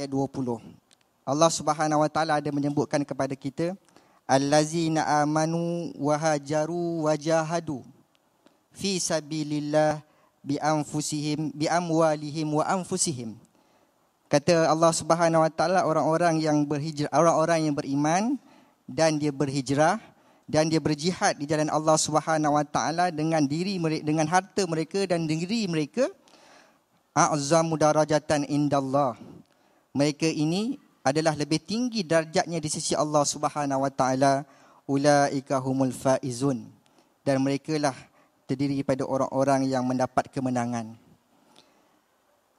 ayat 20. Allah Subhanahu wa taala ada menyebutkan kepada kita allazina amanu wa hajaru wa jahadu fi sabilillah bi anfusihim bi amwalihim wa anfusihim. Kata Allah Subhanahu wa taala, orang-orang yang berhijrah, orang-orang yang beriman dan dia berhijrah dan dia berjihad di jalan Allah Subhanahu wa taala dengan diri mereka, dengan harta mereka dan diri mereka, a'zamu darajatan indallah. Mereka ini adalah lebih tinggi darjatnya di sisi Allah Subhanahu wa taala. Ulaika humul faizun. Dan merekalah terdiri pada orang-orang yang mendapat kemenangan.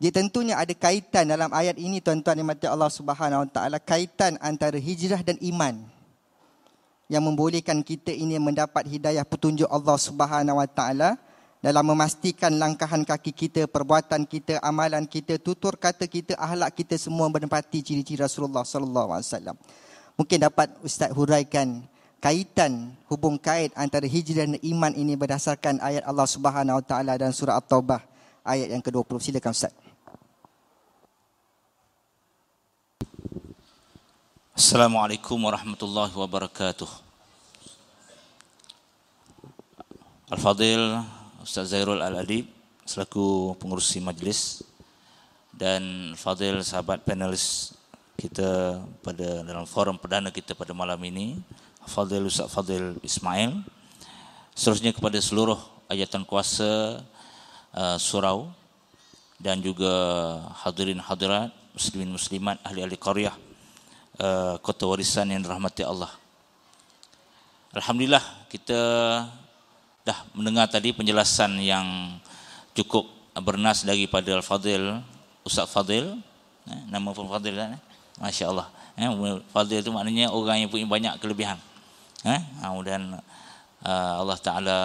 Dia tentunya ada kaitan dalam ayat ini, tuan-tuan yang dimati Allah Subhanahu wa taala, kaitan antara hijrah dan iman yang membolehkan kita ini mendapat hidayah petunjuk Allah Subhanahu wa taala dalam memastikan langkahan kaki kita, perbuatan kita, amalan kita, tutur kata kita, akhlak kita semua menepati ciri-ciri Rasulullah sallallahu alaihi wasallam. Mungkin dapat Ustaz huraikan kaitan, hubung kait antara hijrah dan iman ini berdasarkan ayat Allah Subhanahu wa taala dan surah At-Taubah ayat yang ke-20. Silakan Ustaz. Assalamualaikum warahmatullahi wabarakatuh. Al-Fadil Ustaz Zairul Al-Adib selaku pengurusi majlis dan Fadil sahabat panelis kita pada dalam forum perdana kita pada malam ini, Fadil Ustaz Fadil Ismail, seterusnya kepada seluruh ajatan kuasa surau dan juga hadirin hadirat, muslimin muslimat, ahli-ahli qaryah Kota Warisan yang dirahmati Allah. Alhamdulillah kita dah mendengar tadi penjelasan yang cukup bernas daripada Al-Fadil Ustaz Fadil. Nama pun Fadil kan? Masya Allah. Fadil itu maknanya orang yang punya banyak kelebihan. Kemudian Allah Ta'ala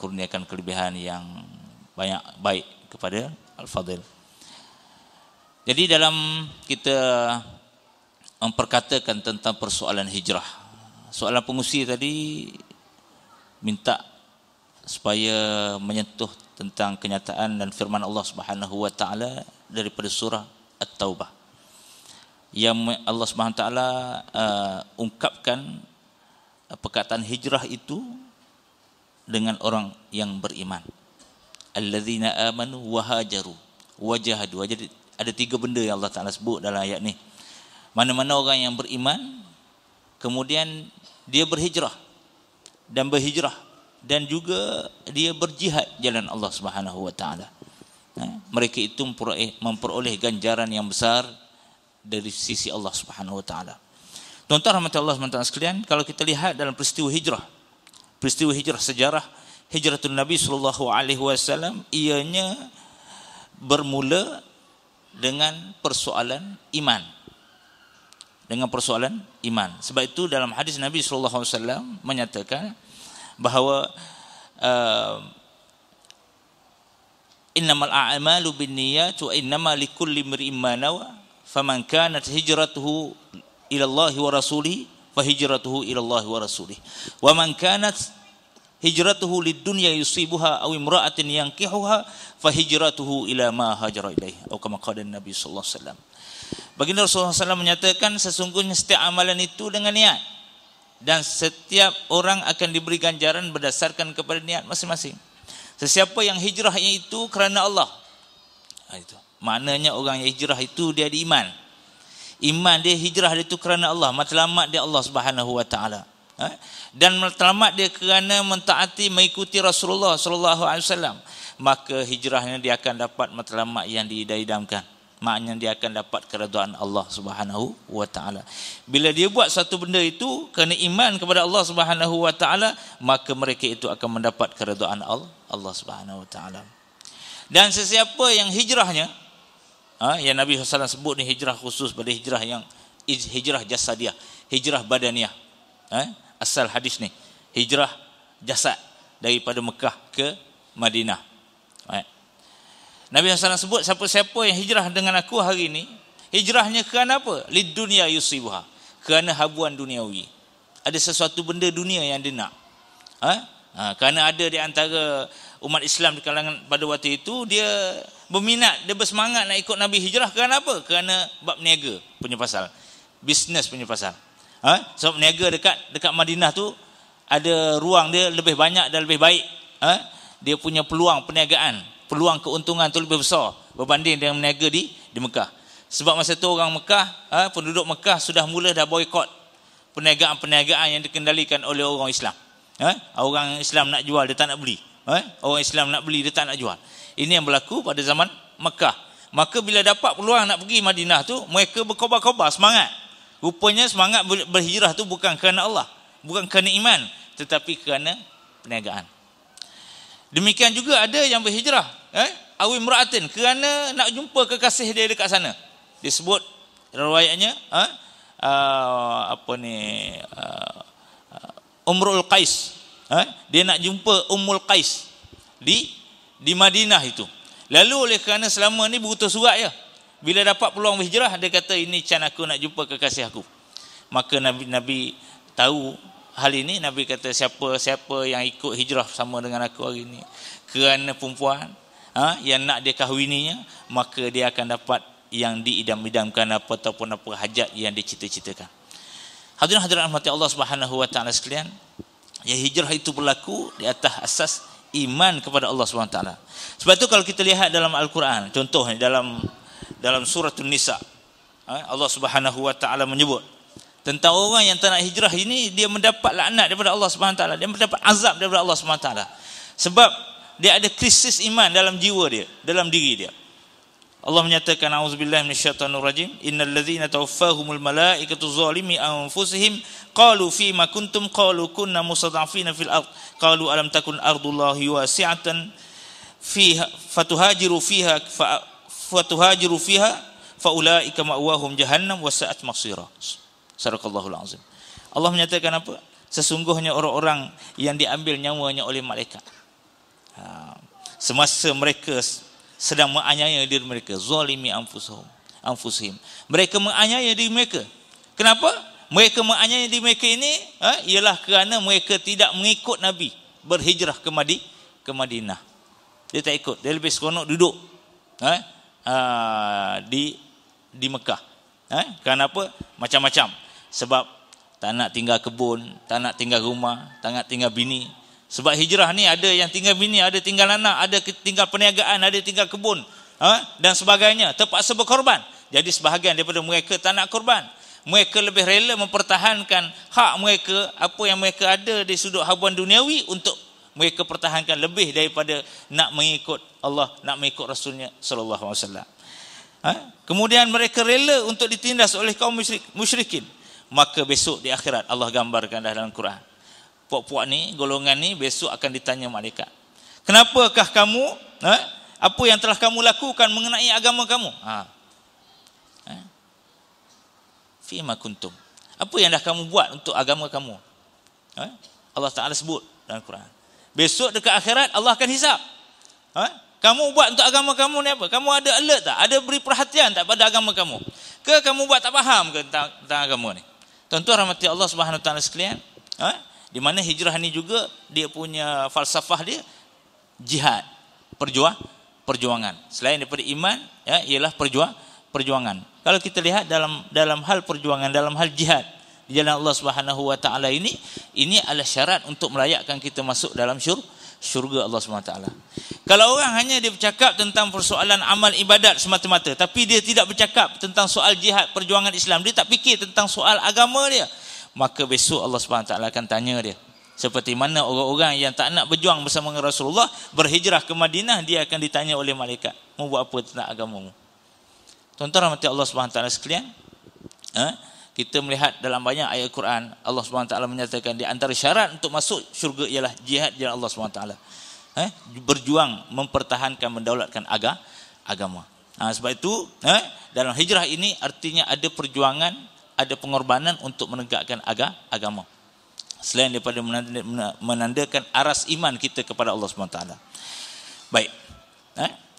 kurniakan kelebihan yang banyak baik kepada Al-Fadil. Jadi dalam kita memperkatakan tentang persoalan hijrah, soalan pengusi tadi minta supaya menyentuh tentang kenyataan dan firman Allah Subhanahu wa taala daripada surah At-Taubah yang Allah Subhanahu wa taala ungkapkan perkataan hijrah itu dengan orang yang beriman. Allazina amanu wa hajaru wa jahadu. Jadi ada tiga benda yang Allah Taala sebut dalam ayat ni. Mana-mana orang yang beriman, kemudian dia berhijrah dan juga dia berjihad jalan Allah Subhanahu wa taala. Mereka itu memperoleh ganjaran yang besar dari sisi Allah Subhanahu wa taala. Tuan-tuan rahmat Allah SWT sekalian, kalau kita lihat dalam peristiwa hijrah sejarah hijratul Nabi sallallahu alaihi wasallam, ianya bermula dengan persoalan iman. Sebab itu dalam hadis Nabi sallallahu alaihi wasallam menyatakan bahawa innamal a'malu binniyat wa innamal likulli imri'in ma nawa faman kanat hijratuhu ila Allah wa rasulihi fa hijratuhu ila Allah wa rasulihi wa man kanat hijratuhu lid-dunya yusibuha aw imra'atin yankihuha fa hijratuhu ila ma hajara ilaihi atau kama qala Nabi sallallahu alaihi wasallam. Baginda Rasulullah SAW menyatakan sesungguhnya setiap amalan itu dengan niat dan setiap orang akan diberi ganjaran berdasarkan kepada niat masing-masing. Sesiapa yang hijrahnya itu kerana Allah, itu maknanya orang yang hijrah itu dia ada iman dia, hijrah dia itu kerana Allah, matlamat dia Allah Subhanahu wa taala. Dan matlamat dia kerana mentaati mengikuti Rasulullah sallallahu alaihi wasallam, maka hijrahnya dia akan dapat matlamat yang diidam-idamkan. Maknanya dia akan dapat keredaan Allah Subhanahu wa taala. Bila dia buat satu benda itu kerana iman kepada Allah Subhanahu wa taala, maka mereka itu akan mendapat keredaan Allah Subhanahu wa taala. Dan sesiapa yang hijrahnya, yang Nabi SAW sebut ni hijrah khusus pada hijrah yang hijrah jasadiah, hijrah badaniah. Asal hadis ni hijrah jasad daripada Mekah ke Madinah. Nabi SAW sebut siapa-siapa yang hijrah dengan aku hari ini, hijrahnya kerana apa? Lid dunya yusibuha, kerana habuan duniawi. Ada sesuatu benda dunia yang dia nak. Kerana ada di antara umat Islam di kalangan pada waktu itu, dia berminat, dia bersemangat nak ikut Nabi hijrah kerana apa? Kerana bab niaga punya pasal, bisnes punya pasal. Sebab niaga dekat Madinah tu ada ruang dia lebih banyak dan lebih baik. Dia punya peluang perniagaan, peluang keuntungan tu lebih besar berbanding dengan berniaga di Mekah. Sebab masa tu orang Mekah, penduduk Mekah sudah mula dah boikot perniagaan-perniagaan yang dikendalikan oleh orang Islam. Orang Islam nak jual, dia tak nak beli. Orang Islam nak beli, dia tak nak jual. Ini yang berlaku pada zaman Mekah. Maka bila dapat peluang nak pergi Madinah tu, mereka berkobar-kobar semangat. Rupanya semangat berhijrah tu bukan kerana Allah, bukan kerana iman, tetapi kerana perniagaan. Demikian juga ada yang berhijrah, awi mura'atin, kerana nak jumpa kekasih dia dekat sana. Disebut riwayatnya Umrul Qais. Dia nak jumpa Ummul Qais di Madinah itu. Lalu oleh kerana selama ni berutus surat ya, bila dapat peluang berhijrah, dia kata ini can aku nak jumpa kekasih aku. Maka Nabi tahu hal ini. Nabi kata siapa yang ikut hijrah sama dengan aku hari ini kerana perempuan yang nak dia kahwininya, maka dia akan dapat yang diidam-idamkan ataupun apa hajat yang dicita-citakan. Hadirin rahmati Allah Subhanahu wa taala sekalian, ya hijrah itu berlaku di atas asas iman kepada Allah Subhanahu wa taala. Sebab itu kalau kita lihat dalam Al-Quran, contohnya dalam surah An-Nisa, Allah Subhanahu wa taala menyebut tentang orang yang tak nak hijrah ini, dia mendapat laknat daripada Allah Subhanahu wa taala, dia mendapat azab daripada Allah Subhanahu wa taala. Sebab dia ada krisis iman dalam jiwa dia, dalam diri dia. Allah menyatakan, auzubillahi minasyaitonir rajim, innal ladzina tawaffahumul malaikatu zalimi anfusihim qalu fima kuntum qalu kunna mustad'afina fil ard qalu alam takun ardullahi wasi'atan fiha fatuhajiru fiha faulaika ma'wahum jahannam wa sa'at masira. Sadaqallahul azim. Allah menyatakan apa? Sesungguhnya orang-orang yang diambil nyawanya oleh malaikat, semasa mereka sedang menganiaya diri mereka, zalimi anfusihim, mereka menganiaya diri mereka. Kenapa? Mereka menganiaya diri mereka ini ialah kerana mereka tidak mengikut Nabi berhijrah ke Madinah. Dia tak ikut, dia lebih seronok duduk di Mekah. Kerana apa? Macam-macam. Sebab tak nak tinggal kebun, tak nak tinggal rumah, tak nak tinggal bini. Sebab hijrah ni ada yang tinggal bini, ada tinggal anak, ada tinggal perniagaan, ada tinggal kebun, dan sebagainya, terpaksa berkorban. Jadi sebahagian daripada mereka tak nak korban. Mereka lebih rela mempertahankan hak mereka, apa yang mereka ada di sudut habuan duniawi, untuk mereka pertahankan lebih daripada nak mengikut Allah, nak mengikut Rasulnya sallallahu alaihi wasallam. Kemudian mereka rela untuk ditindas oleh kaum musyrikin. Maka besok di akhirat Allah gambarkan dalam Quran, puak-puak ni, golongan ni besok akan ditanya malaikat, kenapakah kamu, apa yang telah kamu lakukan mengenai agama kamu? Fima kuntum, apa yang dah kamu buat untuk agama kamu? Allah Ta'ala sebut dalam Quran. Besok dekat akhirat Allah akan hisap. Kamu buat untuk agama kamu ni apa? Kamu ada alert tak? Ada beri perhatian tak pada agama kamu? Ke kamu buat tak faham ke tentang agama ni? Tuan-tuan rahmati Allah Subhanahu wa taala sekalian, di mana hijrah ni juga dia punya falsafah dia jihad, perjuangan. Selain daripada iman, ialah perjuangan. Kalau kita lihat dalam hal perjuangan, dalam hal jihad di jalan Allah Subhanahu wa taala ini adalah syarat untuk melayakkan kita masuk dalam syurga Allah Subhanahu wa taala. Kalau orang hanya dia bercakap tentang persoalan amal ibadat semata-mata, tapi dia tidak bercakap tentang soal jihad, perjuangan Islam, dia tak fikir tentang soal agama dia, maka besok Allah Subhanahu wa taala akan tanya dia. Seperti mana orang-orang yang tak nak berjuang bersama dengan Rasulullah, berhijrah ke Madinah, dia akan ditanya oleh malaikat, mau buat apa tentang agamamu? Tuan-tuan rahmati Allah Subhanahu wa taala sekalian, kita melihat dalam banyak ayat Quran, Allah Subhanahu wa taala menyatakan di antara syarat untuk masuk syurga ialah jihad jalan Allah Subhanahu wa taala. Berjuang mempertahankan, mendaulatkan agama. Sebab itu dalam hijrah ini artinya ada perjuangan, ada pengorbanan untuk menegakkan agama. Selain daripada menandakan aras iman kita kepada Allah Subhanahu wa taala. Baik.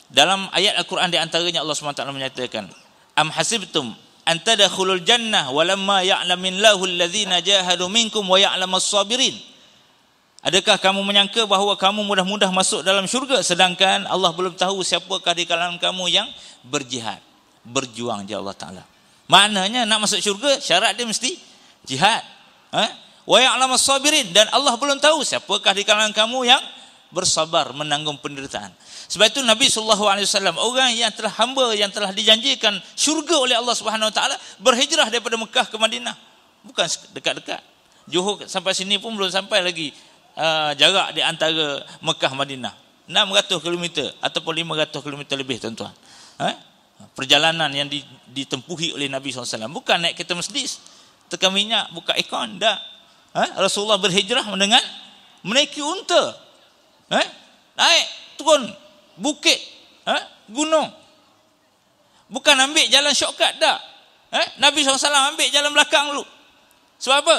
Dalam ayat Al-Quran di antaranya Allah Subhanahu wa taala menyatakan, am hasibtum an tadkhulul jannah walamma ya'lamillahu alladhina jahadu minkum wa ya'lamas sabirin. Adakah kamu menyangka bahawa kamu mudah-mudah masuk dalam syurga sedangkan Allah belum tahu siapakah di kalangan kamu yang berjihad, berjuang di Allah Ta'ala. Maknanya nak masuk syurga syarat dia mesti jihad. Wa ya'lamas sabirin, dan Allah belum tahu siapakah di kalangan kamu yang bersabar menanggung penderitaan. Sebab itu Nabi SAW, orang yang telah hamba yang telah dijanjikan syurga oleh Allah Subhanahu Wa Taala, berhijrah daripada Mekah ke Madinah. Bukan dekat-dekat. Johor sampai sini pun belum sampai lagi jarak di antara Mekah Madinah. 600 km ataupun 500 km lebih, tuan-tuan. Perjalanan yang ditempuhi oleh Nabi SAW. Bukan naik kereta Mercedes, tekan minyak, buka aircon, dah. Rasulullah berhijrah dengan menaiki unta. Naik, turun, bukit, gunung. Bukan ambil jalan shortcut, dah. Nabi SAW ambil jalan belakang dulu. Sebab apa?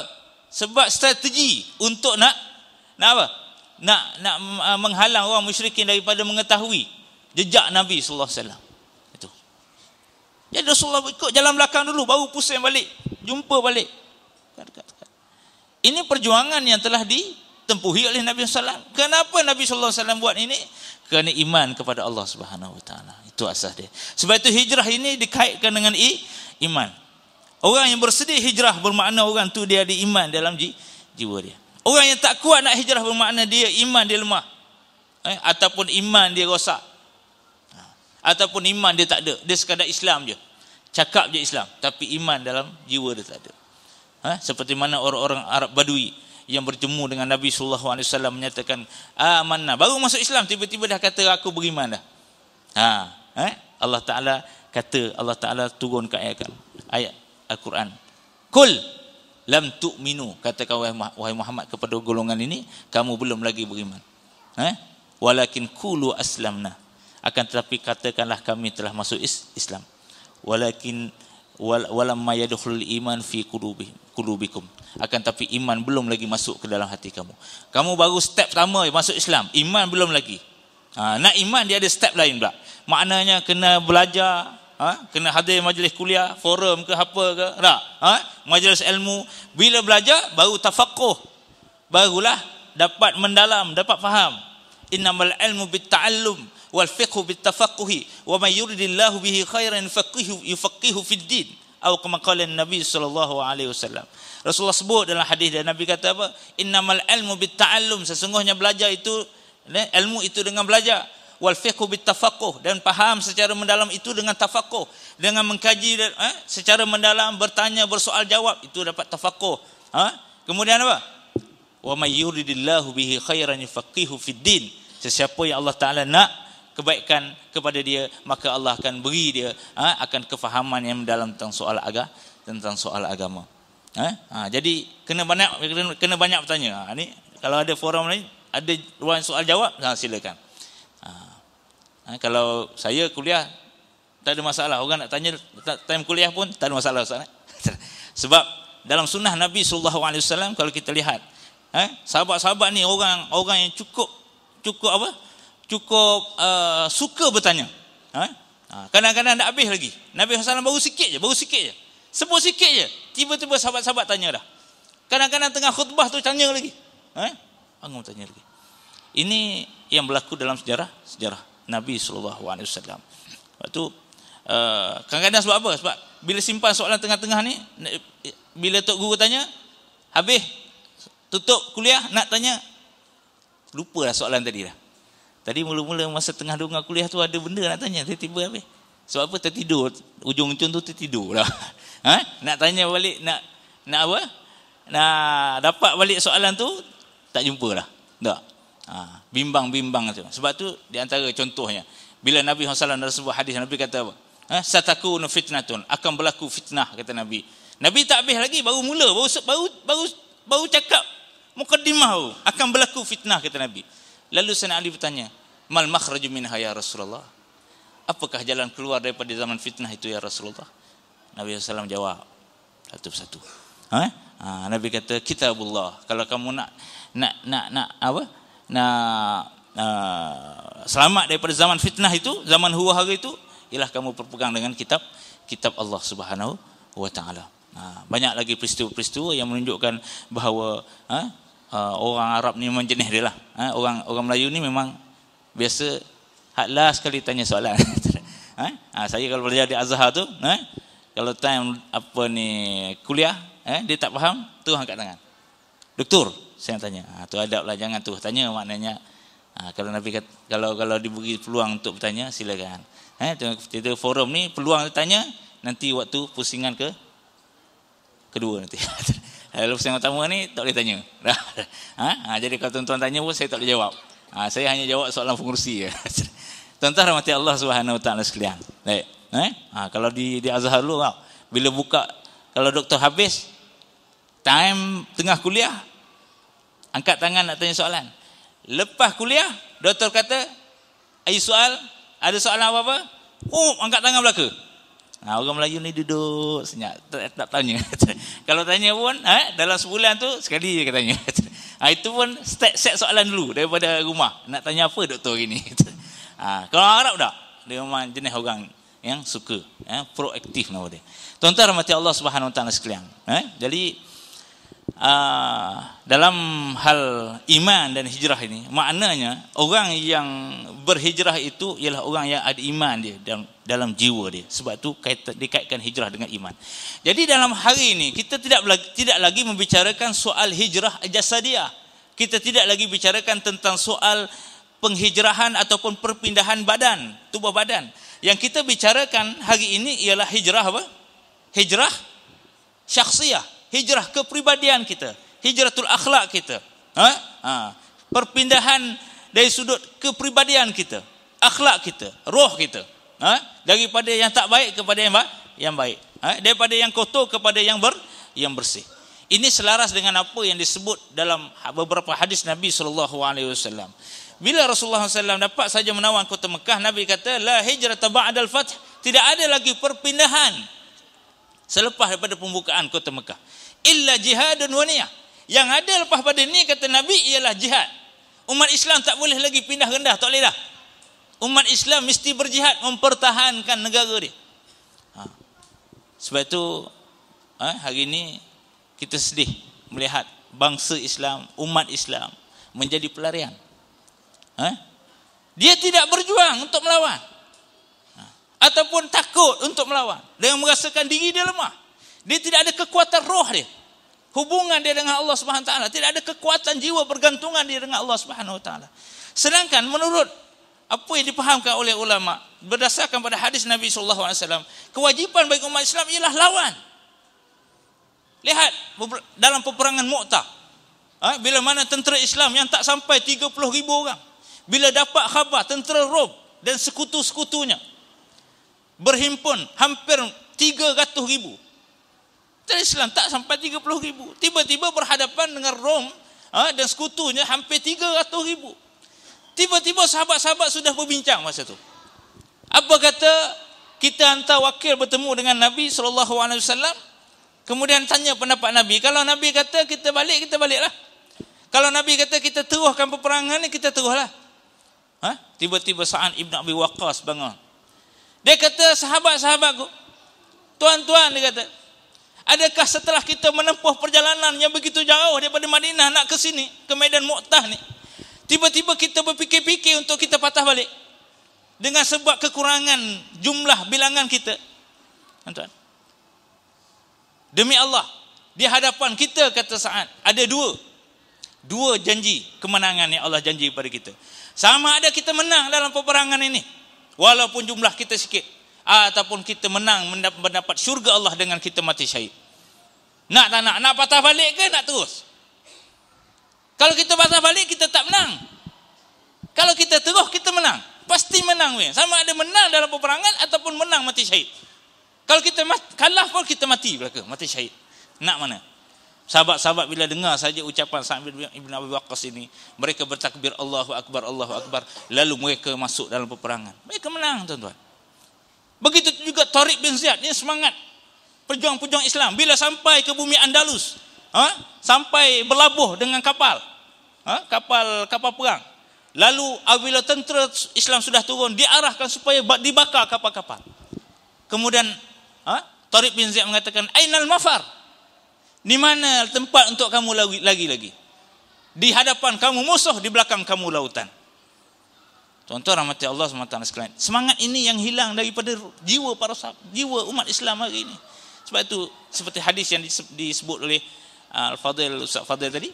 Sebab strategi untuk nak apa? Nak menghalang orang musyrikin daripada mengetahui jejak Nabi sallallahu alaihi wasallam. Itu. Jadi Rasulullah ikut jalan belakang dulu, baru pusing balik, jumpa balik. Ini perjuangan yang telah ditempuhi oleh Nabi sallallahu alaihi wasallam. Kenapa Nabi sallallahu alaihi wasallam buat ini? Kerana iman kepada Allah Subhanahu wa taala. Itu asas dia. Sebab itu hijrah ini dikaitkan dengan iman. Orang yang bersedia hijrah bermakna orang tu dia ada iman dalam jiwa dia. Orang yang tak kuat nak hijrah bermakna dia iman dia lemah. Ataupun iman dia rosak. Ataupun iman dia tak ada. Dia sekadar Islam je. Cakap je Islam. Tapi iman dalam jiwa dia tak ada. Seperti mana orang-orang Arab Badui yang bertemu dengan Nabi SAW menyatakan, amanna. Baru masuk Islam, tiba-tiba dah kata aku beriman dah. Allah Ta'ala kata, Allah Ta'ala turunkan ayat Al-Quran. Kul lam tu'minu, katakan wahai Muhammad kepada golongan ini, kamu belum lagi beriman. Walakin kulu aslamna, akan tetapi katakanlah kami telah masuk Islam. Walakin walamma yadkhulul iman fi qulubikum, akan tapi iman belum lagi masuk ke dalam hati kamu. Kamu baru step pertama masuk Islam, iman belum lagi. Nak iman dia ada step lain pula. Maknanya kena belajar, kena hadir majlis kuliah, forum ke apa ke, tak? Majlis ilmu. Bila belajar baru tafaqquh, barulah dapat mendalam, dapat faham. Innamal ilmu bitta'allum wal fiqhu bittafaqquhi wa may yuridillahu bihi khairan yufaqihu fid din, atau kama qala Nabi sallallahu alaihi wasallam. Rasulullah sebut dalam hadis dan Nabi kata apa? Innamal ilmu bitta'allum, sesungguhnya belajar itu, ilmu itu dengan belajar. Wal fiqhu bittafaqquh, dan faham secara mendalam itu dengan tafaqquh, dengan mengkaji secara mendalam, bertanya, bersoal jawab, itu dapat tafaqquh. Kemudian apa? Wa may yuridillahu bihi khairan yufaqihu fid din, sesiapa yang Allah Taala nak kebaikan kepada dia, maka Allah akan beri dia akan kefahaman yang mendalam tentang soal agama. Jadi kena banyak bertanya. Ni kalau ada forum ni, ada ruang soal jawab, silakan. Kalau saya kuliah tak ada masalah, orang nak tanya time kuliah pun tak ada masalah, Ustaz. Sebab dalam sunnah Nabi SAW, kalau kita lihat sahabat-sahabat ni orang yang cukup suka bertanya. Kadang-kadang tak habis lagi. Nabi SAW baru sikit je, sebut sikit je, tiba-tiba sahabat-sahabat tanya dah. Kadang-kadang tengah khutbah tu tanya lagi. Bangun tanya lagi. Ini yang berlaku dalam sejarah Nabi SAW. Lepas tu kadang-kadang sebab apa? Sebab bila simpan soalan tengah-tengah ni, bila tok guru tanya, habis tutup kuliah nak tanya, lupa dah soalan tadi dah. Tadi mula-mula masa tengah dengar kuliah tu ada benda nak tanya, tiba-tiba habis. Sebab apa? Tertidur, ujung-ujung tu tertidur dah. Nak tanya balik, nak apa? Nak dapat balik soalan tu, tak jumpa dah. Tak. Bimbang-bimbang tu. Sebab tu di antara contohnya, bila Nabi SAW dalam sebuah hadis, Nabi kata apa? Satakunu fitnatun, akan berlaku fitnah, kata Nabi. Nabi tak habis lagi, baru mula, baru cakap mukaddimah tu, akan berlaku fitnah, kata Nabi. Lalu Sayyidina Ali bertanya, mal makhraju minha ya Rasulullah? Apakah jalan keluar daripada zaman fitnah itu ya Rasulullah? Nabi SAW jawab satu persatu. Nabi kata, kitabullah. Kalau kamu nak apa? Selamat daripada zaman fitnah itu, zaman huru-hara itu, ialah kamu berpegang dengan kitab Allah Subhanahu wa taala. Banyak lagi peristiwa-peristiwa yang menunjukkan bahawa orang Arab ni memang jenis dia lah. Orang Melayu ni memang biasa last sekali tanya soalan. Saya kalau belajar di Azhar tu, kalau time apa ni kuliah, dia tak faham, tu angkat tangan. Doktor, saya tanya. Tu adab lah, jangan tu tanya, maknanya kalau Nabi kata, kalau diberi peluang untuk bertanya, silakan. Kita forum ni peluang tanya, nanti waktu pusingan kedua nanti. Kalau pusingan pertama ni tak boleh tanya. Jadi kalau tuan-tuan tanya pun saya tak boleh jawab. Saya hanya jawab soalan pengurusi. Tuan-tuan rahmati Allah Subhanahu Wa Taala sekalian. Baik. Kalau di Azhar dulu, bila buka, kalau doktor habis time tengah kuliah, angkat tangan nak tanya soalan. Lepas kuliah, doktor kata, "Ayo soal, ada soalan apa-apa?" Angkat tangan belaka. Orang Melayu ni duduk senyap, tak tanya. Kalau tanya pun, dalam sebulan tu sekali je katanya. Itu pun set soalan dulu daripada rumah. Nak tanya apa doktor ini? Kalau Arab tak, dia memang jenis orang yang suka, proaktif nama dia. Tuan-tuan rahmati Allah Subhanahu Wa Taala sekalian. Jadi dalam hal iman dan hijrah ini, maknanya orang yang berhijrah itu ialah orang yang ada iman dia dalam jiwa dia. Sebab tu dikaitkan hijrah dengan iman. Jadi dalam hari ini kita tidak lagi membicarakan soal hijrah jasadiah. Kita tidak lagi bicarakan tentang soal penghijrahan ataupun perpindahan badan, tubuh badan. Yang kita bicarakan hari ini ialah hijrah apa? Hijrah syakhsiyah, hijrah kepribadian kita, hijratul akhlak kita. Perpindahan dari sudut kepribadian kita, akhlak kita, roh kita. Daripada yang tak baik kepada yang baik. Daripada yang kotor kepada yang bersih. Ini selaras dengan apa yang disebut dalam beberapa hadis Nabi SAW. Bila Rasulullah SAW dapat saja menawan kota Mekah, Nabi kata, la hijrata ba'dal fath. Tidak ada lagi perpindahan selepas daripada pembukaan kota Mekah. Illa jihadun wa niyah. Yang ada lepas pada ni, kata Nabi, ialah jihad. Umat Islam tak boleh lagi pindah rendah, tak boleh dah. Umat Islam mesti berjihad mempertahankan negara dia. Sebab itu hari ini kita sedih melihat bangsa Islam, umat Islam menjadi pelarian. Dia tidak berjuang untuk melawan, ataupun takut untuk melawan, dengan merasakan diri dia lemah. Dia tidak ada kekuatan roh dia, hubungan dia dengan Allah Subhanahu Wa Taala, tidak ada kekuatan jiwa bergantungan dia dengan Allah Subhanahu Wa Taala. Sedangkan menurut apa yang dipahamkan oleh ulama berdasarkan pada hadis Nabi SAW, kewajipan bagi umat Islam ialah lawan. Lihat dalam peperangan Mu'tah, bila mana tentera Islam yang tak sampai 30,000 orang, bila dapat khabar tentera Rom dan sekutu-sekutunya berhimpun hampir 300,000, tentera Islam tak sampai 30,000, tiba-tiba berhadapan dengan Rom dan sekutunya hampir 300,000. Tiba-tiba sahabat-sahabat sudah berbincang masa tu. Apa kata kita hantar wakil bertemu dengan Nabi SAW, kemudian tanya pendapat Nabi. Kalau Nabi kata kita balik, kita baliklah. Kalau Nabi kata kita teruskan peperangan ni, kita teruslah. Tiba-tiba Sa'ad ibn Abi Waqqas bangun. Dia kata, sahabat-sahabatku, tuan-tuan, dia kata, adakah setelah kita menempuh perjalanan yang begitu jauh daripada Madinah nak ke sini, ke medan Mu'tah ni, tiba-tiba kita berfikir-fikir untuk kita patah balik dengan sebab kekurangan jumlah bilangan kita? Tuan-tuan, demi Allah, di hadapan kita, kata Sa'ad, ada dua janji kemenangan yang Allah janji kepada kita. Sama ada kita menang dalam peperangan ini, walaupun jumlah kita sikit, ataupun kita menang mendapat syurga Allah dengan kita mati syahid. Nak tak nak patah balik ke nak terus? Kalau kita patah balik, kita tak menang. Kalau kita terus, kita menang. Pasti menang. Sama ada menang dalam peperangan ataupun menang mati syahid. Kalau kita kalah pun, kita mati belaka, mati syahid. Nak mana? Sahabat-sahabat bila dengar saja ucapan Sa'ad ibn Abi Waqqas ini, mereka bertakbir Allahu Akbar, Allahu Akbar. Lalu mereka masuk dalam peperangan. Mereka menang, tuan-tuan. Begitu juga Tariq bin Ziyad, ini semangat pejuang-pejuang Islam. Bila sampai ke bumi Andalus, sampai berlabuh dengan kapal perang. Lalu apabila tentera Islam sudah turun, diarahkan supaya dibakar kapal-kapal. Kemudian Tariq bin Ziyad mengatakan, Ainal mafar? Di mana tempat untuk kamu lagi? Di hadapan kamu musuh, di belakang kamu lautan. Tuan-tuan rahmati Allah SWT sekalian. Semangat ini yang hilang daripada jiwa para sahabat, jiwa umat Islam hari ini. Sebab itu seperti hadis yang disebut oleh Al-Fadhil, Ustaz Fadhil tadi,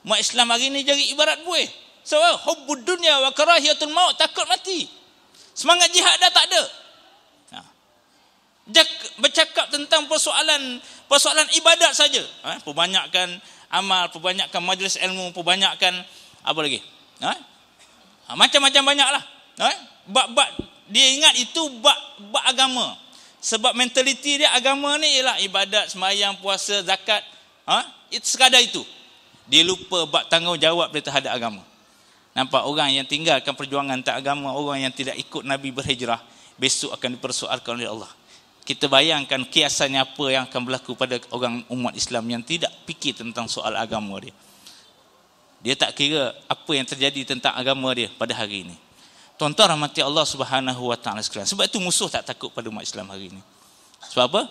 umat Islam hari ini jadi ibarat buih. So, hubbud dunya wa karahiyatul maut, takut mati. Semangat jihad dah tak ada. Bercakap tentang persoalan ibadat saja. Perbanyakkan amal, perbanyakkan majlis ilmu, perbanyakkan apa lagi? Macam-macam banyaklah. Bab-bab dia ingat itu bab agama. Sebab mentaliti dia agama ni ialah ibadat, sembahyang, puasa, zakat. Itu sekadar itu. Dia lupa bab tanggungjawab dia terhadap agama. Nampak orang yang tinggalkan perjuangan tak agama, orang yang tidak ikut Nabi berhijrah, besok akan dipersoalkan oleh Allah. Kita bayangkan kiasannya apa yang akan berlaku pada orang umat Islam yang tidak fikir tentang soal agama dia. Dia tak kira apa yang terjadi tentang agama dia pada hari ini. Tuan-tuan rahmati Allah Subhanahu wa taala sekalian. Sebab itu musuh tak takut pada umat Islam hari ini. Sebab apa?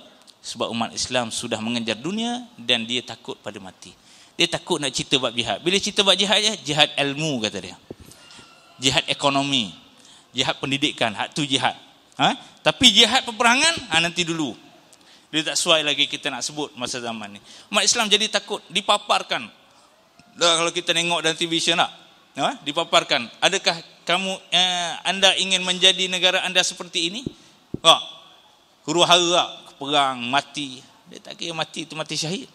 Sebab umat Islam sudah mengejar dunia dan dia takut pada mati. Dia takut nak cerita bab jihad. Bila cerita bab jihad, jihad ilmu kata dia. Jihad ekonomi, jihad pendidikan, hak tu jihad. Tapi jihad peperangan nanti dulu. Dia tak sesuai lagi kita nak sebut masa zaman ni. Umat Islam jadi takut dipaparkan. Kalau kita tengok dalam televisyen dipaparkan. Adakah kamu anda ingin menjadi negara anda seperti ini? Huru-hara perang mati. Dia tak kira mati itu mati syahid.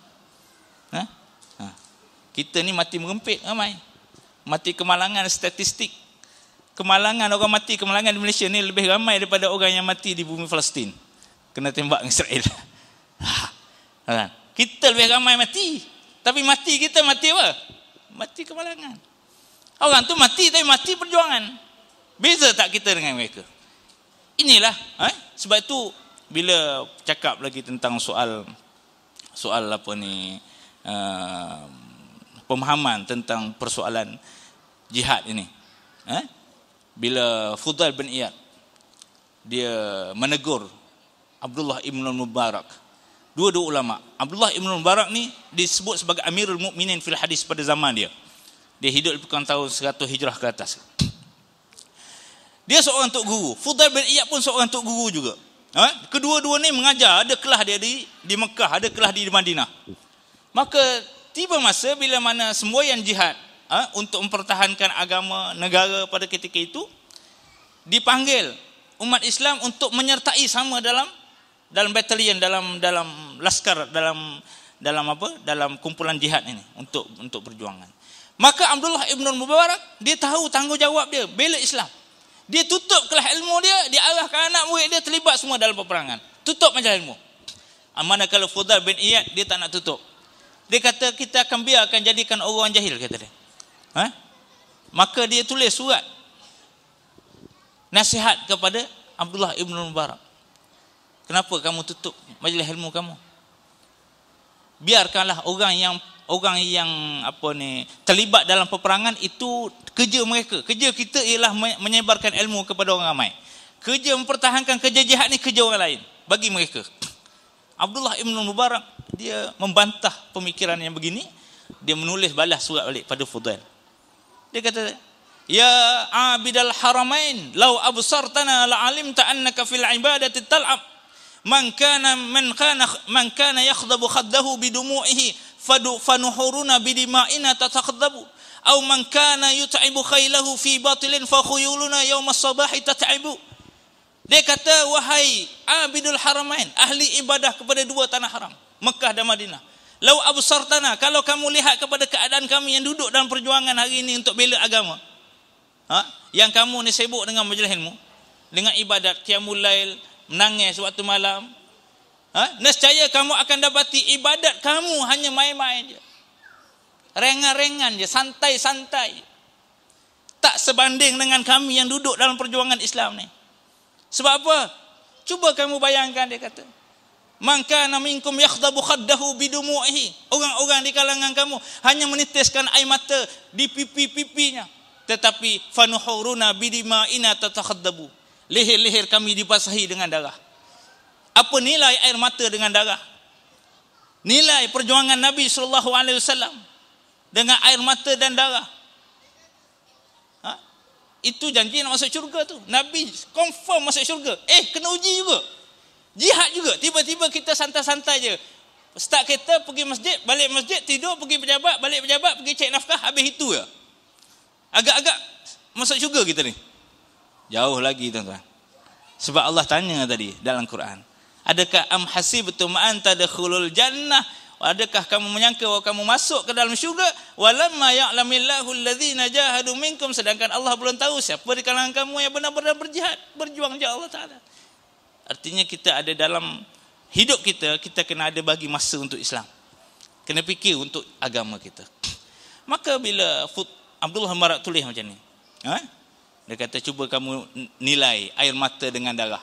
Kita ni mati merempit ramai. Mati kemalangan statistik. Kemalangan orang mati kemalangan di Malaysia ni lebih ramai daripada orang yang mati di bumi Palestin. Kena tembak Israel. Kita lebih ramai mati. Tapi mati kita mati apa? Mati kemalangan. Orang tu mati tapi mati perjuangan. Beza tak kita dengan mereka? Inilah. Sebab itu bila cakap lagi tentang soal apa ni, pemahaman tentang persoalan jihad ini. Bila Fudail bin Iyad dia menegur Abdullah ibn Mubarak, dua-dua ulama. Abdullah ibn Mubarak ni disebut sebagai Amirul Mukminin fil hadis pada zaman dia. Dia hidup di tahun 100 Hijrah ke atas. Dia seorang tok guru. Fudail bin Iyad pun seorang tok guru juga. Kedua-dua ni mengajar, ada kelas dia di Mekah, ada kelas di Madinah. Maka tiba masa bila mana semboyan jihad untuk mempertahankan agama negara pada ketika itu, dipanggil umat Islam untuk menyertai sama dalam batalion, dalam laskar, dalam kumpulan jihad ini untuk perjuangan. Maka Abdullah ibn Mubarak dia tahu tanggungjawab dia bela Islam. Dia tutup kelas ilmu dia arahkan anak murid dia terlibat semua dalam peperangan. Tutup majlis ilmu. Manakala Fudail bin Iyad dia tak nak tutup. Dia kata kita akan biarkan jadikan orang jahil, kata dia. Maka dia tulis surat nasihat kepada Abdullah ibn Mubarak. Kenapa kamu tutup majlis ilmu kamu? Biarkanlah orang yang terlibat dalam peperangan itu kerja mereka. Kerja kita ialah menyebarkan ilmu kepada orang ramai. Kerja mempertahankan kerja jihad ni kerja orang lain. Bagi mereka. Abdullah ibn Mubarak dia membantah pemikiran yang begini. Dia menulis balas surat balik pada Fudail. Dia kata, ya abidal haramain, law absartana la'alimta annaka fil ibadati tal'ab. Man kana yakhdabu khaddahu bidumu'ihi fanuhuruna bidima'ina tatakhdabu. Aw man kana yut'ibu khaylahu fi batilin fa khuyuluna yawma sabahi tat'ibu. Dia kata, wahai abidul haramain, ahli ibadah kepada dua tanah haram, Mekah dan Madinah. Lau absartana, kalau kamu lihat kepada keadaan kami yang duduk dalam perjuangan hari ini untuk bela agama. Yang kamu ni sibuk dengan majlis ilmu, dengan ibadat qiyamul lail, menangis waktu malam. Nescaya kamu akan dapati ibadat kamu hanya main-main je. Rengan-rengan je, santai-santai. Tak sebanding dengan kami yang duduk dalam perjuangan Islam ni. Sebab apa? Cuba kamu bayangkan, dia kata. Man kana minkum yakhdabu khaddahu bidumu'ihi. Orang-orang di kalangan kamu hanya menitiskan air mata di pipi-pipinya. Tetapi fanuhuruna bidima'ina tatakhaddabu. Leher-leher kami dibasahi dengan darah. Apa nilai air mata dengan darah? Nilai perjuangan Nabi SAW. dengan air mata dan darah. Itu janji nak masuk syurga tu. Nabi confirm masuk syurga. Kena uji juga. Jihad juga. Tiba-tiba kita santai-santai je. Start kereta, pergi masjid, balik masjid, tidur, pergi pejabat, balik pejabat, pergi cek nafkah, habis itu ya. Agak-agak masuk syurga kita ni. Jauh lagi tuan-tuan. Sebab Allah tanya tadi dalam Quran. Adakah am hasibtum an tadkhulul jannah? Adakah kamu menyangka bahawa kamu masuk ke dalam syurga? Walamma ya'lamillahu alladhina jahadu minkum, sedangkan Allah belum tahu siapa di kalangan kamu yang benar-benar berjihad, berjuang di Allah Taala. Artinya kita ada dalam hidup kita, kita kena ada bagi masa untuk Islam. Kena fikir untuk agama kita. Maka bila Abdullah Mubarak tulis macam ni, dia kata cuba kamu nilai air mata dengan darah.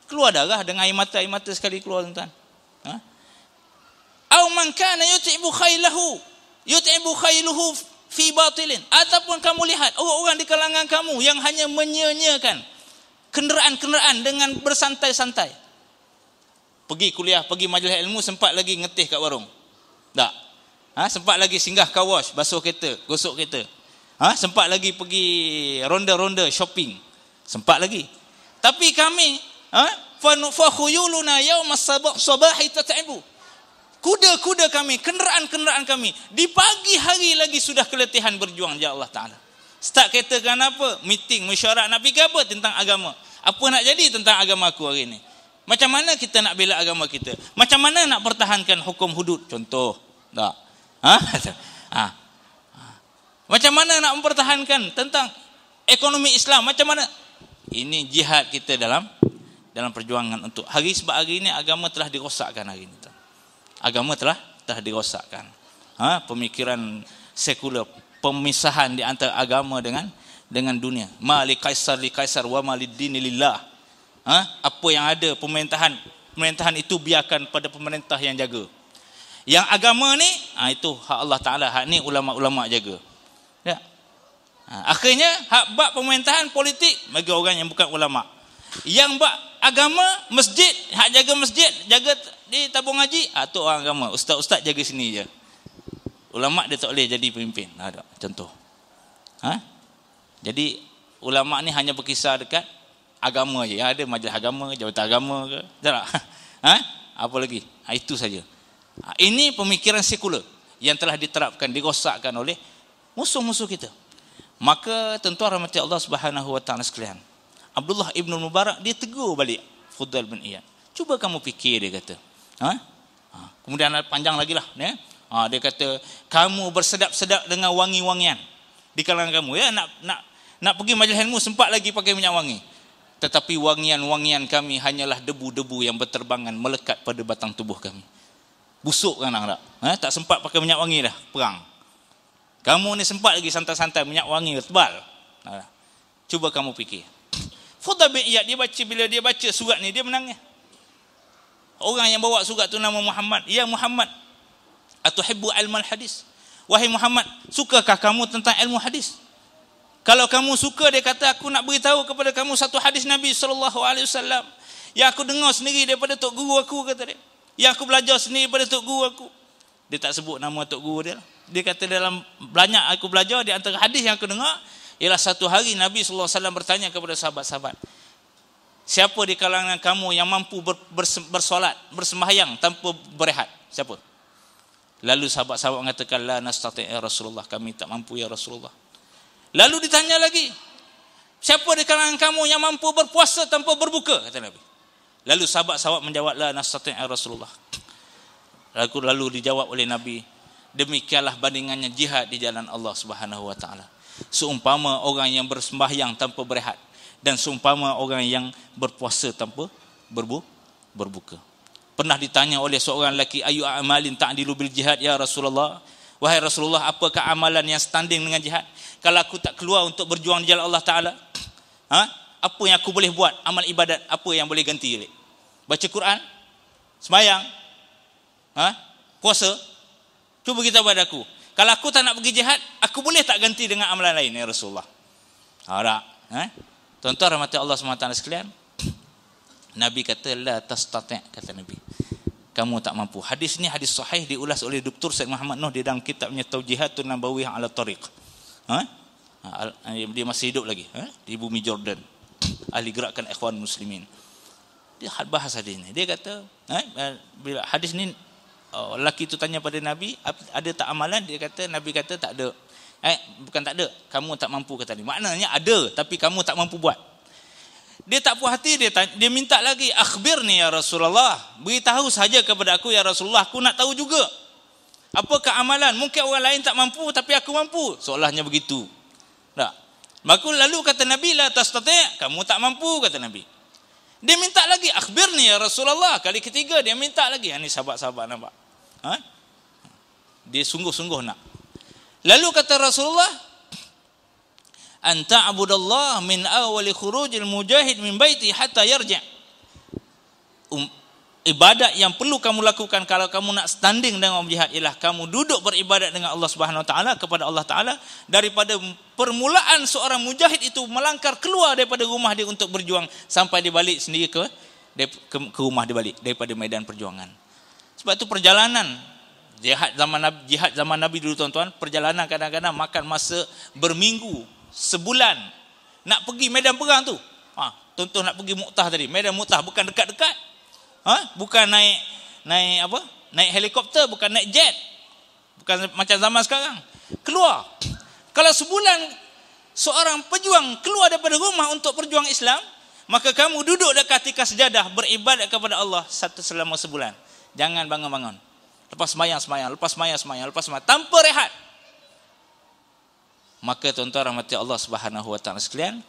Keluar darah dengan air mata sekali keluar tuan-tuan. Au man kana yut'ibu khailuhu fi batilin, ataupun kamu lihat orang-orang di kalangan kamu yang hanya menyia-nyiakan kenderaan-kenderaan dengan bersantai-santai. Pergi kuliah, pergi majlis ilmu, sempat lagi ngetih kat warung. Tak. Sempat lagi singgah car wash, basuh kereta, gosok kereta. Sempat lagi pergi ronda-ronda shopping. Sempat lagi. Tapi kami fa khuyuluna yaumas sabahi tat'ibu. Kuda-kuda kami, kenderaan-kenderaan kami di pagi hari lagi sudah keletihan berjuang di Allah Ta'ala. Start kereta kan apa? Meeting, mesyuarat nak pergi apa? Tentang agama. Apa nak jadi tentang agama aku hari ini? Macam mana kita nak bela agama kita? Macam mana nak pertahankan hukum hudud? Contoh. Tak? Macam mana nak mempertahankan tentang ekonomi Islam? Macam mana? Ini jihad kita dalam perjuangan untuk hari, sebab hari ini agama telah dirosakkan hari ini. Agama telah dirosakkan. Pemikiran sekular, pemisahan di antara agama dengan dunia. Ma li kaisar wa ma lid dini lillah. Apa yang ada pemerintahan itu biarkan pada pemerintah yang jaga. Yang agama ni itu hak Allah Taala, hak ni ulama-ulama jaga. Ya. Akhirnya hak bab pemerintahan politik bagi orang yang bukan ulama. Yang bab agama, masjid, hak jaga masjid, jaga di tabung haji, tu orang agama. Ustaz-ustaz jaga sini je. Ulama dia tak boleh jadi pemimpin. Ada contoh. Jadi ulama ni hanya berkisar dekat agama je. Yang ada majlis agama, jabatan agama ke. Tak? Apa lagi? Itu saja. Ini pemikiran sekular yang telah diterapkan, dirosakkan oleh musuh-musuh kita. Maka tuan-tuan rahmati Allah Subhanahu wa taala sekalian, Abdullah Ibn Mubarak dia tegur balik Fudail bin Iyad. Cuba kamu fikir, dia kata. Kemudian panjang lagi lah. Dia kata, kamu bersedap-sedap dengan wangi-wangian di kalangan kamu. Ya, nak pergi majlis ilmu sempat lagi pakai minyak wangi. Tetapi wangian-wangian kami hanyalah debu-debu yang berterbangan melekat pada batang tubuh kami. Busuk kan tak? Tak sempat pakai minyak wangi dah, perang. Kamu ni sempat lagi santai-santai minyak wangi tebal. Cuba kamu fikir. Fudail bin Iyad bila dia baca surat ni dia menangis. Orang yang bawa surat tu nama Muhammad. Ya Muhammad, atuhibbu ilmal hadis? Wahai Muhammad, sukakah kamu tentang ilmu hadis? Kalau kamu suka, dia kata, aku nak beritahu kepada kamu satu hadis Nabi SAW yang aku dengar sendiri daripada tok guru aku, kata dia. Yang aku belajar sendiri daripada tok guru aku. Dia tak sebut nama tok guru dia. Dia kata dalam banyak aku belajar, di antara hadis yang aku dengar ialah satu hari Nabi SAW bertanya kepada sahabat-sahabat, siapa di kalangan kamu yang mampu bersolat, bersembahyang tanpa berehat? Siapa? Lalu sahabat-sahabat mengatakan, la nastati' ya Rasulullah, kami tak mampu ya Rasulullah. Lalu ditanya lagi, siapa di kalangan kamu yang mampu berpuasa tanpa berbuka? Kata Nabi. Lalu sahabat-sahabat menjawab, la nastati' ya Rasulullah. Lalu dijawab oleh Nabi, demikianlah bandingannya jihad di jalan Allah Subhanahu wa taala. Seumpama orang yang bersembahyang tanpa berehat dan seumpama orang yang berpuasa tanpa berbuka. Pernah ditanya oleh seorang lelaki, ayu amalin ta'dilu bil jihad ya Rasulullah? Wahai Rasulullah, apakah amalan yang standing dengan jihad? Kalau aku tak keluar untuk berjuang di jalan Allah Taala, apa yang aku boleh buat? Amal ibadat apa yang boleh ganti? Baca Quran, sembahyang, puasa. Cuba kita pada aku. Kalau aku tak nak pergi jihad, aku boleh tak ganti dengan amalan lain ya Rasulullah? Tak. Tuan-tuan rahmati Allah SWT sekalian, Nabi kata la tastati', kata Nabi. kamu tak mampu. Hadis ni hadis sahih diulas oleh Dr. Syed Muhammad Noh di dalam kitabnya Taujihatun Nabawiyah ala Tariq. Dia masih hidup lagi, di bumi Jordan. Ahli gerakan Ikhwan Muslimin. Dia bahas hadis ni. Dia kata, bila hadis ni lelaki itu tanya pada Nabi, ada tak amalan? Dia kata, Nabi kata tak ada. Bukan tak ada, kamu tak mampu kata ni. Maknanya ada, tapi kamu tak mampu buat. Dia tak puas hati, dia minta lagi, akhbirni ya Rasulullah, beritahu saja kepada aku ya Rasulullah, aku nak tahu juga. Apakah amalan? Mungkin orang lain tak mampu, tapi aku mampu. Seolahnya begitu. Tak. Maka lalu kata Nabi, la tastati', kamu tak mampu kata Nabi. Dia minta lagi, akhbirni ya Rasulullah. Kali ketiga dia minta lagi. Ini sahabat-sahabat nampak. Dia sungguh-sungguh nak. Lalu kata Rasulullah, anta abudallah min awali khurujil mujahid min baiti hatta yarja'. Ibadat yang perlu kamu lakukan kalau kamu nak standing dengan orang jihad ialah kamu duduk beribadat dengan Allah Subhanahu Wa Taala, kepada Allah Taala, daripada permulaan seorang mujahid itu melangkar keluar daripada rumah dia untuk berjuang sampai dia balik sendiri ke rumah dia balik daripada medan perjuangan. Sebab itu perjalanan jihad zaman Nabi dulu tuan-tuan, perjalanan kadang-kadang makan masa berminggu, sebulan nak pergi medan perang tu. Contoh nak pergi Mu'tah tadi, medan Mu'tah bukan dekat-dekat. Bukan naik helikopter, bukan naik jet. Bukan macam zaman sekarang. Keluar. Kalau sebulan seorang pejuang keluar daripada rumah untuk perjuang Islam, maka kamu duduk dekat atas sejadah beribadat kepada Allah selama sebulan. Jangan bangun-bangun. Lepas sembahyang, lepas sembahyang, tanpa rehat. Maka tuan-tuan rahmati Allah Subhanahu Wa Taala sekalian,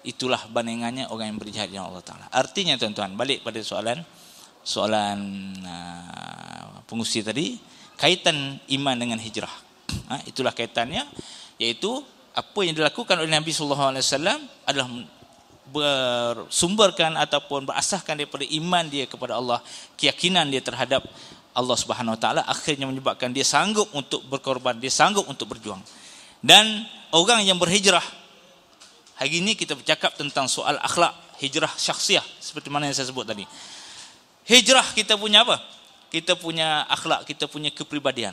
itulah bandingannya orang yang berjihad dengan Allah Taala. Artinya tuan-tuan, balik pada soalan pengusi tadi, kaitan iman dengan hijrah. Itulah kaitannya, iaitu apa yang dilakukan oleh Nabi sallallahu alaihi wasallam adalah bersumberkan ataupun berasaskan daripada iman dia kepada Allah, keyakinan dia terhadap Allah Subhanahu Wa Taala, akhirnya menyebabkan dia sanggup untuk berkorban, dia sanggup untuk berjuang. Dan orang yang berhijrah, hari ini kita bercakap tentang soal akhlak, hijrah syakhsiah seperti mana yang saya sebut tadi. Hijrah kita punya apa? Kita punya akhlak, kita punya kepribadian.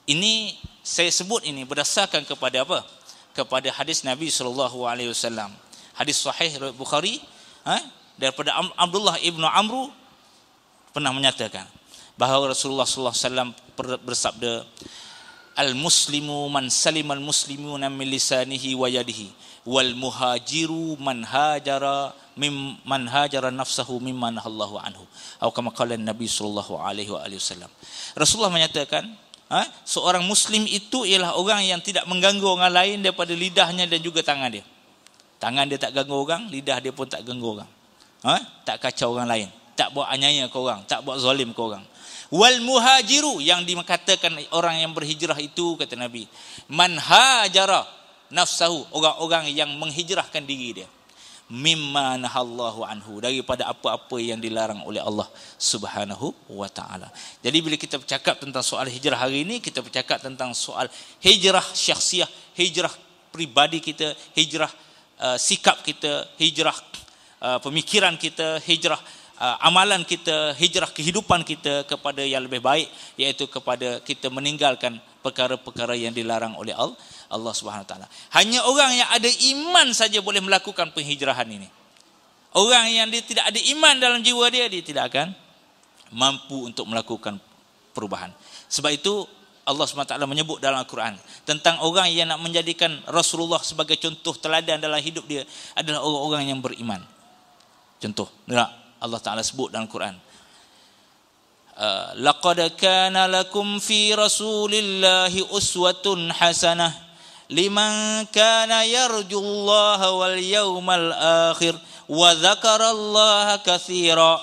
Ini saya sebut ini berdasarkan kepada apa? Kepada hadis Nabi sallallahu alaihi wasallam. Hadis sahih riwayat Bukhari, daripada Abdullah ibnu Amru pernah menyatakan bahawa Rasulullah sallallahu alaihi wasallam bersabda, al-muslimu man salimal muslimuna min lisanihi wa yadihi wal muhajiru man hajara mimman hajara nafsahu mimman nahallahu anhu. Atau kama qala Nabi sallallahu alaihi wasallam. Rasulullah menyatakan, seorang muslim itu ialah orang yang tidak mengganggu orang lain daripada lidahnya dan juga tangan dia. Tangan dia tak ganggu orang, lidah dia pun tak ganggu orang. Tak kacau orang lain, tak buat aniaya ke orang, tak buat zalim ke orang. Wal muhajiru, yang dikatakan orang yang berhijrah itu, kata Nabi, man hajara nafsahu, orang-orang yang menghijrahkan diri dia, mimma nahallahu anhu, daripada apa-apa yang dilarang oleh Allah Subhanahu wa taala. Jadi bila kita bercakap tentang soal hijrah hari ini, kita bercakap tentang soal hijrah syakhsiah, hijrah pribadi kita, hijrah sikap kita, hijrah pemikiran kita, hijrah amalan kita, hijrah kehidupan kita kepada yang lebih baik, iaitu kepada kita meninggalkan perkara-perkara yang dilarang oleh Allah Subhanahu Wa Taala. Hanya orang yang ada iman saja boleh melakukan penghijrahan ini. Orang yang dia tidak ada iman dalam jiwa dia tidak akan mampu untuk melakukan perubahan. Sebab itu Allah Subhanahu Wa Taala menyebut dalam Al-Quran tentang orang yang nak menjadikan Rasulullah sebagai contoh teladan dalam hidup dia adalah orang-orang yang beriman. Contoh, Allah Ta'ala sebut dalam Quran, laqad kana lakum fi rasulillahi uswatun hasanah liman kana yarjullaha wal yawmal akhir wa dzakarallaha katsira.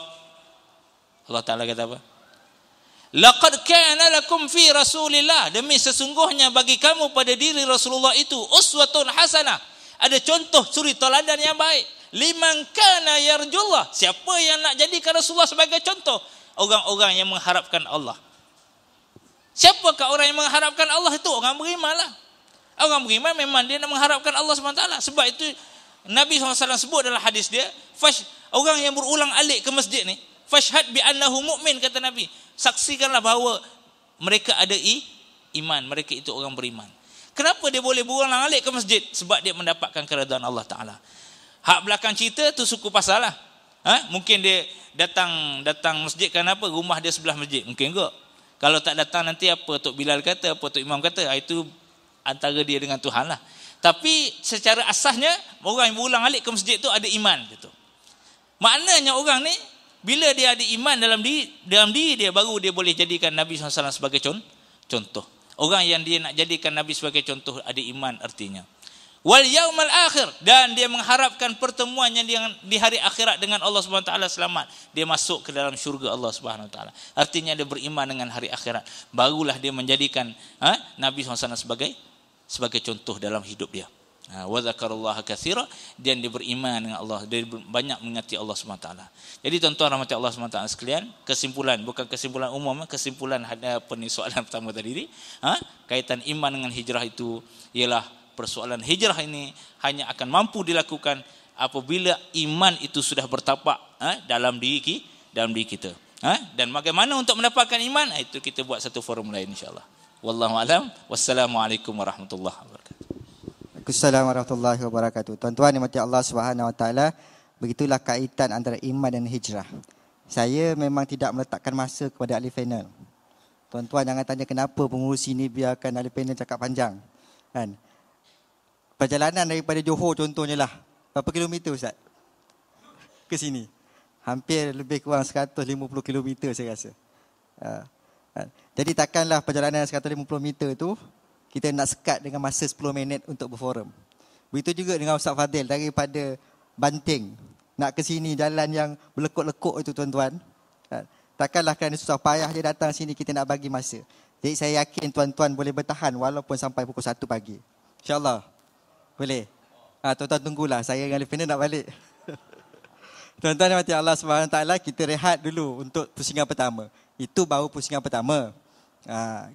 Allah Ta'ala kata apa? Laqad kana lakum fi rasulillah, demi sesungguhnya bagi kamu pada diri Rasulullah itu uswatun hasanah, ada contoh suri teladan yang baik. Liman kana yarjullah, siapa yang nak jadikan Rasulullah sebagai contoh? Orang-orang yang mengharapkan Allah. Siapakah orang yang mengharapkan Allah itu? Orang beriman lah. Orang beriman memang dia nak mengharapkan Allah SWT. Sebab itu Nabi SAW sebut dalam hadis dia, orang yang berulang alik ke masjid ni, Fashhad bi annahu mu'min, kata Nabi. Saksikanlah bahawa mereka ada iman, mereka itu orang beriman. Kenapa dia boleh berulang-alik ke masjid? Sebab dia mendapatkan keredaan Allah Taala. Hak belakang cerita tu suku pasal lah. Mungkin dia datang masjid kenapa? Rumah dia sebelah masjid. Mungkin ke? Kalau tak datang nanti apa Tok Bilal kata, apa Tok Imam kata, itu antara dia dengan Tuhan lah. Tapi secara asasnya orang yang berulang-alik ke masjid tu ada iman gitu. Maknanya orang ni bila dia ada iman dalam diri dia, baru dia boleh jadikan Nabi SAW sebagai contoh. Orang yang dia nak jadikan Nabi sebagai contoh ada iman artinya. Wal yaumal akhir, dan dia mengharapkan pertemuan yang di hari akhirat dengan Allah Subhanahu Wa Taala selamat. Dia masuk ke dalam syurga Allah Subhanahu Wa Taala. Artinya dia beriman dengan hari akhirat. Barulah dia menjadikan Nabi SAW sebagai contoh dalam hidup dia. Wa dzakarallaha katsira, dan dia beriman dengan Allah, dia banyak mengingati Allah Subhanahu Wa Taala. Jadi tuan-tuan rahmati Allah Subhanahu Wa Taala sekalian, kesimpulan, bukan kesimpulan umum, kesimpulan soalan pertama tadi ni, kaitan iman dengan hijrah itu ialah persoalan hijrah ini hanya akan mampu dilakukan apabila iman itu sudah bertapak dalam diri kita. Dan bagaimana untuk mendapatkan iman? Itu kita buat satu forum lain insya-Allah. Wallahu a'lam. Wassalamualaikum warahmatullahi wabarakatuh. Assalamualaikum warahmatullahi wabarakatuh. Tuan-tuan yang mati Allah Subhanahu Wa Taala, begitulah kaitan antara iman dan hijrah. Saya memang tidak meletakkan masa kepada ahli panel. Tuan-tuan jangan tanya kenapa pengurusi ni biarkan ahli panel cakap panjang. Kan? Perjalanan daripada Johor contohnya lah. Berapa kilometer Ustaz? Ke sini. Hampir lebih kurang 150 kilometer saya rasa. Jadi takkanlah perjalanan 150 meter tu kita nak sekat dengan masa 10 minit untuk berforum. Begitu juga dengan Ustaz Fadil daripada Banting nak ke sini, jalan yang berlekuk-lekuk itu tuan-tuan. Takkanlah kerana susah payah dia datang sini kita nak bagi masa. Jadi saya yakin tuan-tuan boleh bertahan walaupun sampai pukul 1 pagi. InsyaAllah. Boleh? Tuan-tuan tunggulah. Saya dengan Alifina nak balik. Tuan-tuan yang mati Allah SWT, kita rehat dulu untuk pusingan pertama. Itu baru pusingan pertama.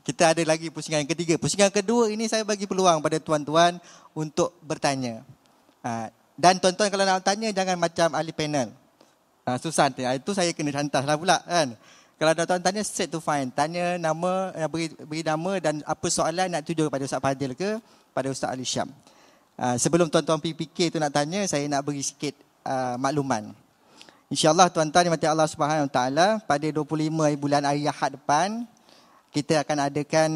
Kita ada lagi pusingan yang ketiga. Pusingan kedua ini saya bagi peluang pada tuan-tuan untuk bertanya. Dan tuan-tuan kalau nak tanya, jangan macam ahli panel. Susah nanti. Itu saya kena hantar lah pula kan. Kalau tuan-tuan tanya, straight to find. Tanya nama, beri nama dan apa soalan nak tuju pada Ustaz Fadil ke pada Ustaz Ali Syam. Sebelum tuan-tuan fikir tu nak tanya, saya nak beri sikit makluman. InsyaAllah tuan-tuan yang mati Allah Subhanahu Wa Taala, pada 25 bulan hari Ahad depan, kita akan adakan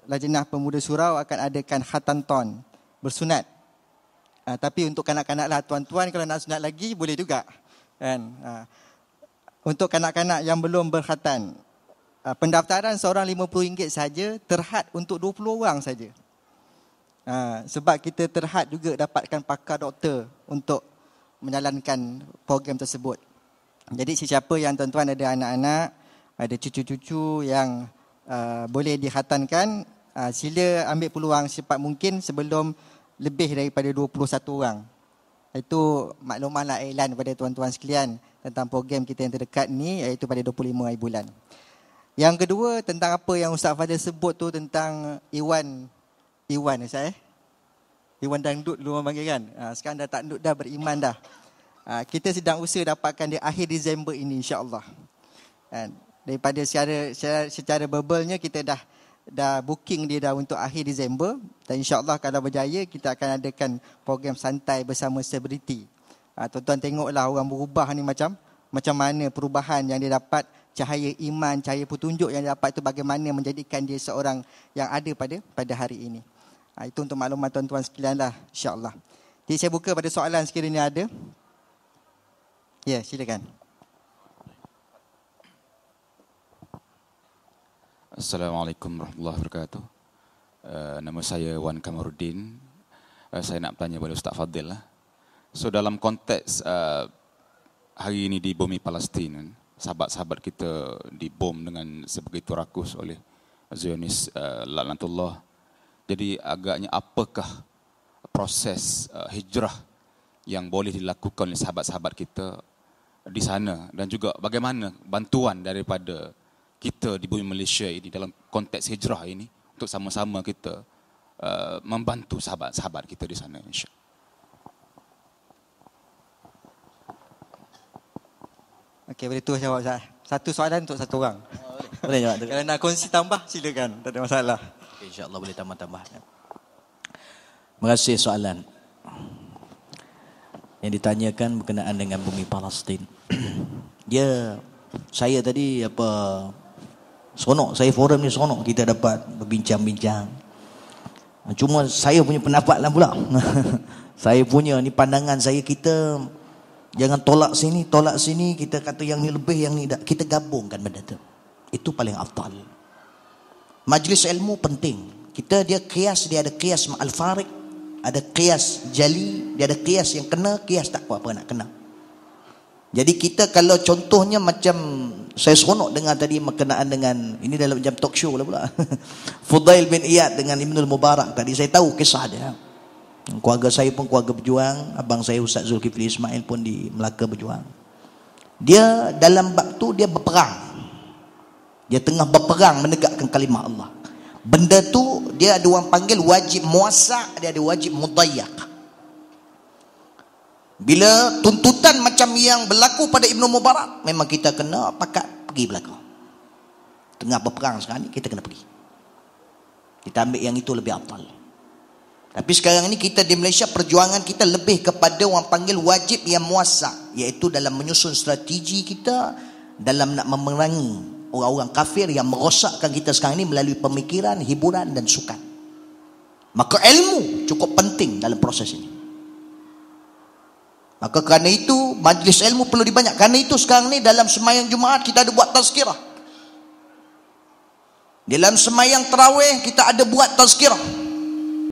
Lajnah Pemuda Surau akan adakan khatanton bersunat. Tapi untuk kanak-kanak lah, tuan-tuan kalau nak sunat lagi boleh juga. Kan? Untuk kanak-kanak yang belum berkhatan, pendaftaran seorang RM50 saja, terhad untuk 20 orang saja. Sebab kita terhad juga dapatkan pakar doktor untuk menjalankan program tersebut. Jadi sesiapa yang tuan-tuan ada anak-anak, ada cucu-cucu yang boleh dikhatankan, sila ambil peluang secepat mungkin sebelum lebih daripada 21 orang. Itu maklumatlah iklan kepada tuan-tuan sekalian tentang program kita yang terdekat ni, iaitu pada 25 hari bulan. Yang kedua, tentang apa yang Ustaz Fadil sebut tu tentang Iwan Ustaz Iwan dangdut dulu orang panggil kan. Sekarang dah tak dangdut dah, beriman dah. Kita sedang usaha dapatkan dia akhir Disember ini insya-Allah. Daripada secara verbalnya kita dah booking dia dah untuk akhir Disember, dan insya-Allah kalau berjaya kita akan adakan program santai bersama selebriti. Tuan-tuan tengoklah orang berubah ni macam mana perubahan yang dia dapat, cahaya iman, cahaya petunjuk yang dia dapat itu bagaimana menjadikan dia seorang yang ada pada hari ini. Itu untuk maklumat tuan-tuan sekalian lah, insya-Allah. Jadi saya buka pada soalan sekiranya ada. Ya, silakan. Assalamualaikum warahmatullahi wabarakatuh. Nama saya Wan Kamaruddin. Saya nak tanya pada Ustaz Fadil lah. So dalam konteks hari ini di bumi Palestin, sahabat-sahabat kita dibom dengan sebegitu rakus oleh Zionis laknatullah. Jadi agaknya apakah proses hijrah yang boleh dilakukan oleh sahabat-sahabat kita di sana, dan juga bagaimana bantuan daripada kita di bumi Malaysia ini dalam konteks hijrah ini untuk sama-sama kita membantu sahabat-sahabat kita di sana, insya-Allah. Okey, boleh terus jawab Ustaz. Satu soalan untuk satu orang. Boleh jawab tu. Kalau nak kongsi tambah silakan, tak ada masalah. Okay, InsyaAllah boleh tambah-tambah. Terima kasih soalan. Yang ditanyakan berkenaan dengan bumi Palestin. Saya tadi seronok, saya forum ni seronok kita dapat berbincang-bincang. Cuma saya punya pendapat lah pula. Saya punya ni pandangan saya, kita jangan tolak sini, kita kata yang ni lebih, yang ni tak. Kita gabungkan benda tu. Itu paling afdal. Majlis ilmu penting. Dia ada qiyas ma'al farik, ada qiyas jali, dia ada qiyas yang kena, qiyas tak apa-apa nak kena. Jadi kita kalau contohnya macam saya seronok dengar tadi berkenaan dengan ini dalam jam talk show lah pula. Fudail bin Iyad dengan Ibnul Mubarak tadi, saya tahu kisah dia. Keluarga saya pun keluarga berjuang, abang saya Ustaz Zulkifli Ismail pun di Melaka berjuang. Dia dalam bab tu dia berperang. Dia tengah berperang menegakkan kalimah Allah. Benda tu dia ada orang panggil wajib muasa', dia ada wajib mudayyak. Bila tuntutan macam yang berlaku pada Ibnu Mubarak, memang kita kena pakat pergi belakang. Tengah berperang sekarang ni, kita kena pergi. Kita ambil yang itu lebih afdal. Tapi sekarang ni kita di Malaysia, perjuangan kita lebih kepada orang panggil wajib yang muasa', iaitu dalam menyusun strategi kita dalam nak memerangi orang-orang kafir yang merosakkan kita sekarang ni melalui pemikiran, hiburan dan sukan. Maka ilmu cukup penting dalam proses ini. Maka kerana itu majlis ilmu perlu dibanyak. Kerana itu sekarang ni dalam semayang Jumaat kita ada buat tazkirah. Dalam semayang tarawih kita ada buat tazkirah.